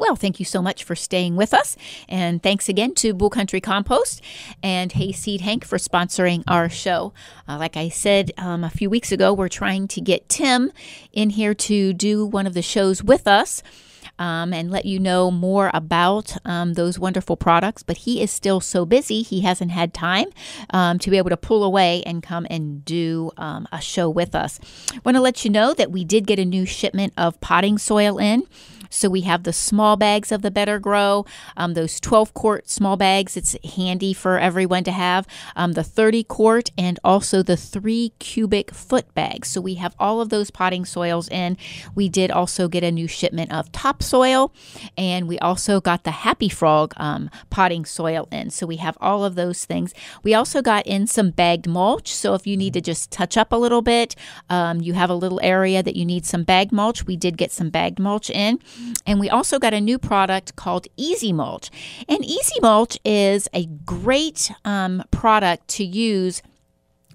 Well, thank you so much for staying with us. And thanks again to Bull Country Compost and Hayseed Hank for sponsoring our show. Like I said a few weeks ago, we're trying to get Tim in here to do one of the shows with us. And let you know more about those wonderful products. But he is still so busy, he hasn't had time to be able to pull away and come and do a show with us. I want to let you know that we did get a new shipment of potting soil in. So we have the small bags of the Better Grow, those 12-quart small bags. It's handy for everyone to have. The 30-quart and also the 3 cubic foot bags. So we have all of those potting soils in. We did also get a new shipment of topsoil, and we also got the Happy Frog potting soil in. So we have all of those things. We also got in some bagged mulch. So if you need to just touch up a little bit, you have a little area that you need some bagged mulch. We did get some bagged mulch in. And we also got a new product called Easy Mulch. And Easy Mulch is a great product to use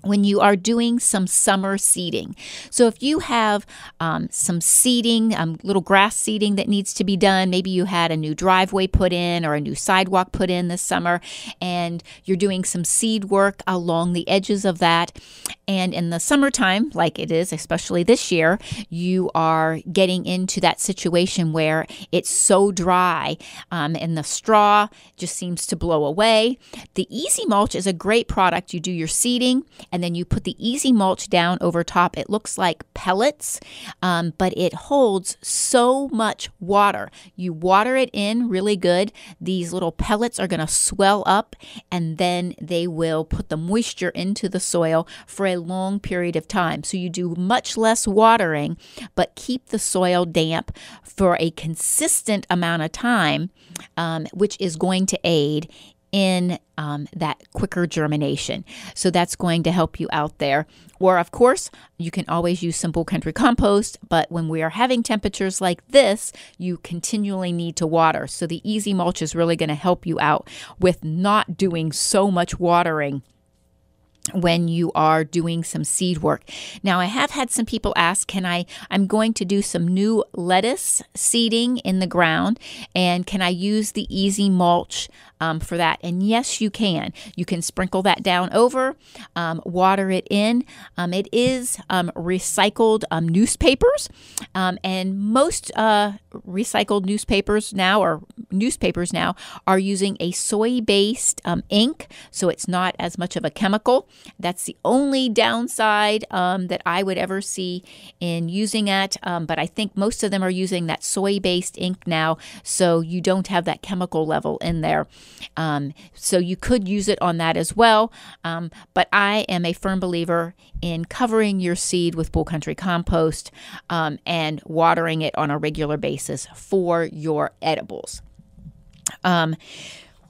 when you are doing some summer seeding. So if you have some seeding, little grass seeding that needs to be done, maybe you had a new driveway put in or a new sidewalk put in this summer, and you're doing some seed work along the edges of that. And in the summertime, like it is, especially this year, you are getting into that situation where it's so dry and the straw just seems to blow away. The Easy Mulch is a great product. You do your seeding, and then you put the Easy Mulch down over top. It looks like pellets, but it holds so much water. You water it in really good. These little pellets are going to swell up, and then they will put the moisture into the soil for a long period of time. So you do much less watering, but keep the soil damp for a consistent amount of time, which is going to aid in that quicker germination. So that's going to help you out there. Or, of course, you can always use some Bull Country compost, but when we are having temperatures like this, you continually need to water. So the Easy Mulch is really going to help you out with not doing so much watering when you are doing some seed work. Now, I have had some people ask, I'm going to do some new lettuce seeding in the ground, and can I use the Easy Mulch for that? And yes, you can. You can sprinkle that down over, water it in. It is recycled newspapers, and most recycled newspapers now are using a soy-based ink, so it's not as much of a chemical. That's the only downside that I would ever see in using it, but I think most of them are using that soy-based ink now, so you don't have that chemical level in there. So you could use it on that as well, but I am a firm believer in covering your seed with Bull Country compost and watering it on a regular basis for your edibles.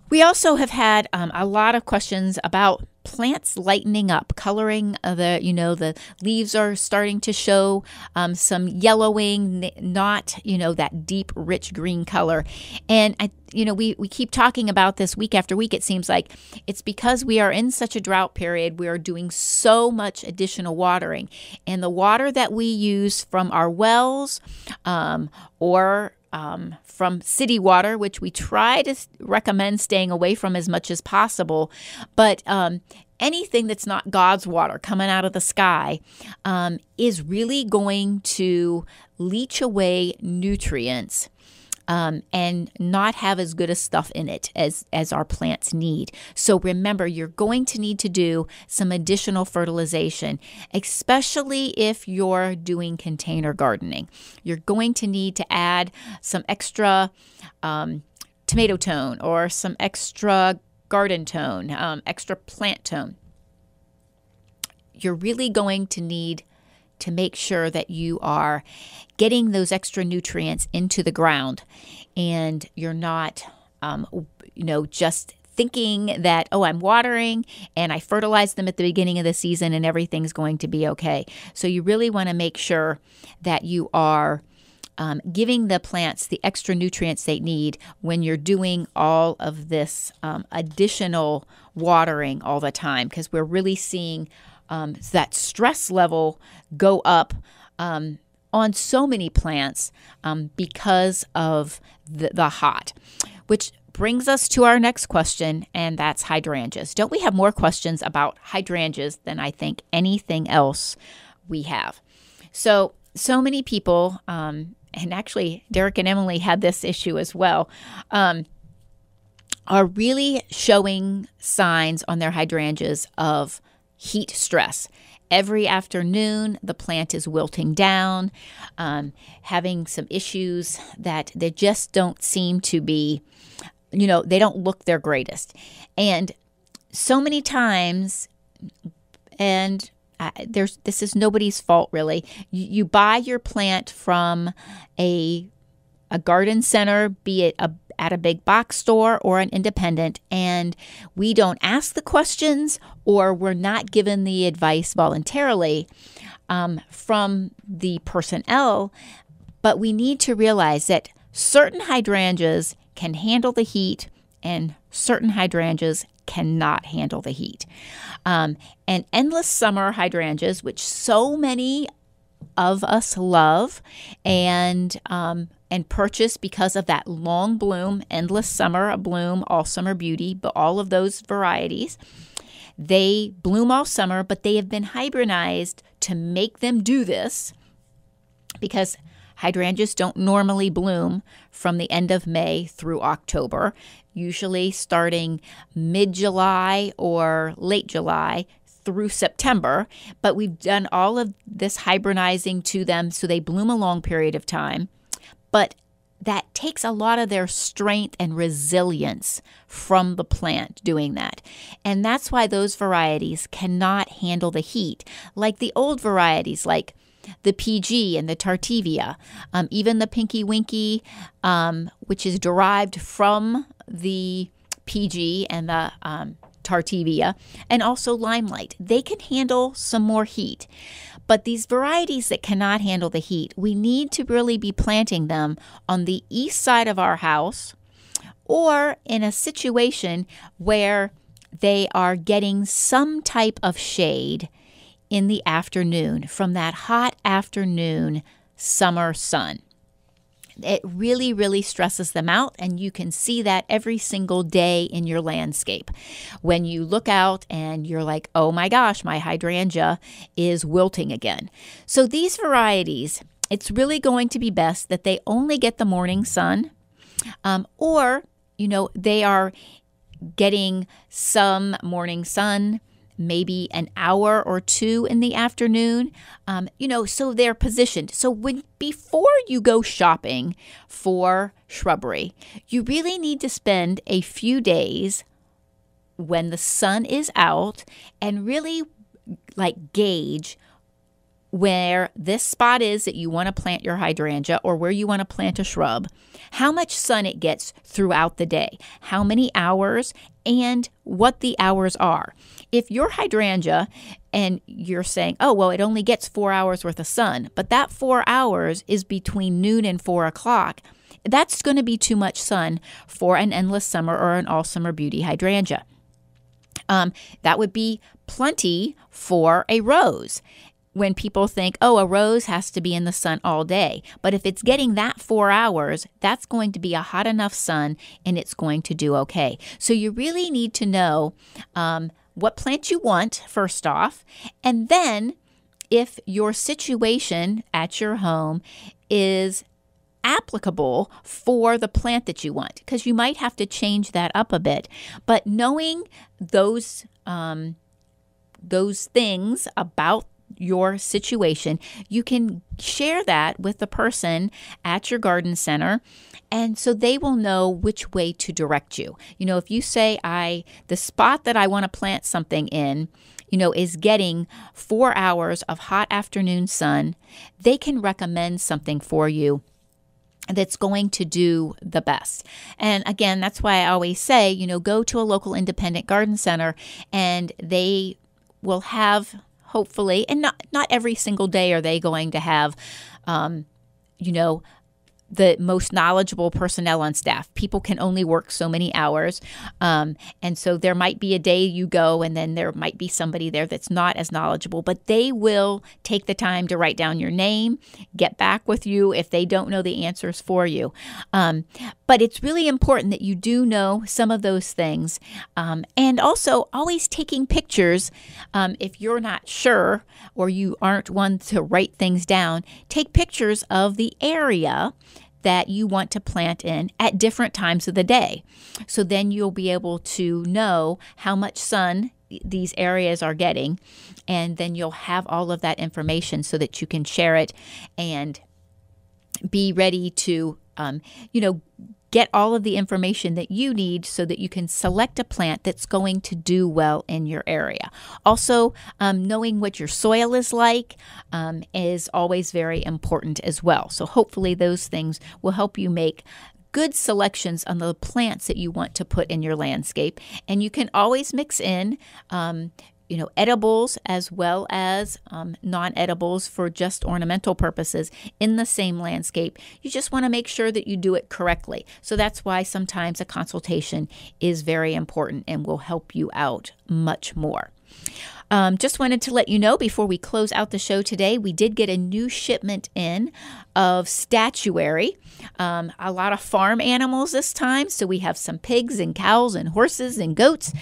We also have had a lot of questions about plants lightening up, coloring. The leaves are starting to show some yellowing, not that deep, rich green color. And we keep talking about this week after week. It seems like it's because we are in such a drought period. We are doing so much additional watering, and the water that we use from our wells or from city water, which we try to recommend staying away from as much as possible. But anything that's not God's water coming out of the sky is really going to leach away nutrients and not have as good a stuff in it as our plants need. So remember, you're going to need to do some additional fertilization, especially if you're doing container gardening. You're going to need to add some extra tomato tone or some extra garden tone, extra plant tone. You're really going to need to make sure that you are getting those extra nutrients into the ground, and you're not, just thinking that, I'm watering and I fertilize them at the beginning of the season and everything's going to be okay. So you really want to make sure that you are giving the plants the extra nutrients they need when you're doing all of this additional watering all the time, because we're really seeing that stress level go up on so many plants because of the hot, which brings us to our next question, and that's hydrangeas. Don't we have more questions about hydrangeas than I think anything else we have? So many people, and actually Derek and Emily had this issue as well, are really showing signs on their hydrangeas of heat stress. Every afternoon, the plant is wilting down, having some issues that they just don't seem to be, they don't look their greatest. And so many times, and this is nobody's fault really, you buy your plant from a garden center, be it at a big box store or an independent, and we don't ask the questions or we're not given the advice voluntarily from the personnel. But we need to realize that certain hydrangeas can handle the heat and certain hydrangeas cannot handle the heat. And endless summer hydrangeas, which so many of us love and purchase because of that long bloom, endless summer bloom, all summer beauty, but all of those varieties, they bloom all summer, but they have been hybridized to make them do this because hydrangeas don't normally bloom from the end of May through October, usually starting mid-July or late July through September, but we've done all of this hybridizing to them so they bloom a long period of time. But that takes a lot of their strength and resilience from the plant doing that. And that's why those varieties cannot handle the heat, like the old varieties like the PG and the Tartivia, even the Pinky Winky, which is derived from the PG and the Tartivia, and also Limelight. They can handle some more heat. But these varieties that cannot handle the heat, we need to really be planting them on the east side of our house or in a situation where they are getting some type of shade in the afternoon from that hot afternoon summer sun. It really, really stresses them out, and you can see that every single day in your landscape. When you look out and you're like, oh my gosh, my hydrangea is wilting again. So these varieties, it's really going to be best that they only get the morning sun, or, they are getting some morning sun, maybe an hour or two in the afternoon, so they're positioned. So before you go shopping for shrubbery, you really need to spend a few days when the sun is out and really gauge where this spot is that you want to plant your hydrangea or where you want to plant a shrub, how much sun it gets throughout the day, how many hours, and what the hours are. If your hydrangea and you're saying, oh, well, it only gets 4 hours worth of sun, but that 4 hours is between noon and 4 o'clock, that's going to be too much sun for an endless summer or an all summer beauty hydrangea. That would be plenty for a rose. When people think, oh, a rose has to be in the sun all day. But if it's getting that 4 hours, that's going to be a hot enough sun and it's going to do okay. So you really need to know what plant you want, first off. And then if your situation at your home is applicable for the plant that you want, because you might have to change that up a bit. But knowing those things about your situation, you can share that with the person at your garden center, and so they will know which way to direct you. If you say, the spot that I want to plant something in, is getting 4 hours of hot afternoon sun, they can recommend something for you that's going to do the best. And again, that's why I always say, go to a local independent garden center, and they will have, hopefully, and not every single day are they going to have, the most knowledgeable personnel on staff. People can only work so many hours. And so there might be a day you go and then there might be somebody there that's not as knowledgeable, but they will take the time to write down your name, get back with you if they don't know the answers for you. But it's really important that you do know some of those things. And also always taking pictures. If you're not sure or you aren't one to write things down, take pictures of the area that you want to plant in at different times of the day. So then you'll be able to know how much sun these areas are getting, and then you'll have all of that information so that you can share it and be ready to, get all of the information that you need so that you can select a plant that's going to do well in your area. Also, knowing what your soil is like is always very important as well. So hopefully those things will help you make good selections on the plants that you want to put in your landscape. And you can always mix in edibles as well as non-edibles for just ornamental purposes in the same landscape. You just want to make sure that you do it correctly. So that's why sometimes a consultation is very important and will help you out much more. Just wanted to let you know before we close out the show today, we did get a new shipment in of statuary. A lot of farm animals this time. So we have some pigs and cows and horses and goats.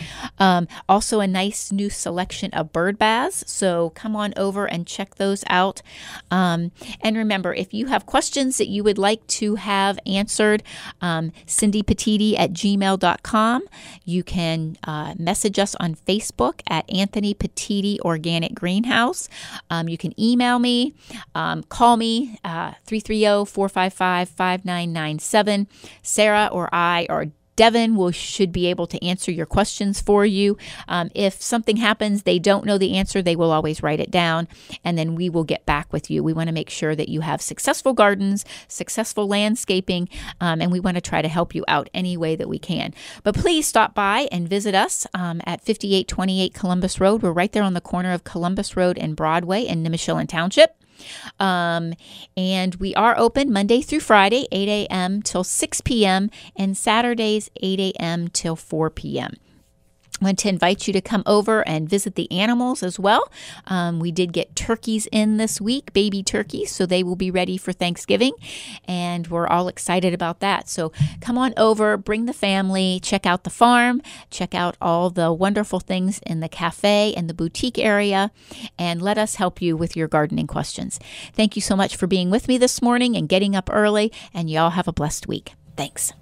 Also a nice new selection of bird baths. So come on over and check those out. And remember, if you have questions that you would like to have answered, Cindy Petitti at gmail.com. You can message us on Facebook at Anthony Petitti Organic Greenhouse. You can email me, call me, 330-455-5997. Sarah or I or Devin should be able to answer your questions for you. If something happens, they don't know the answer, they will always write it down, and then we will get back with you. We want to make sure that you have successful gardens, successful landscaping, and we want to try to help you out any way that we can. But please stop by and visit us at 5828 Columbus Road. We're right there on the corner of Columbus Road and Broadway in Nimishillen Township. And we are open Monday through Friday, 8 a.m. till 6 p.m. and Saturdays, 8 a.m. till 4 p.m. I want to invite you to come over and visit the animals as well. We did get turkeys in this week, baby turkeys, so they will be ready for Thanksgiving, and we're all excited about that. So come on over, bring the family, check out the farm, check out all the wonderful things in the cafe and the boutique area, and let us help you with your gardening questions. Thank you so much for being with me this morning and getting up early, and y'all have a blessed week. Thanks.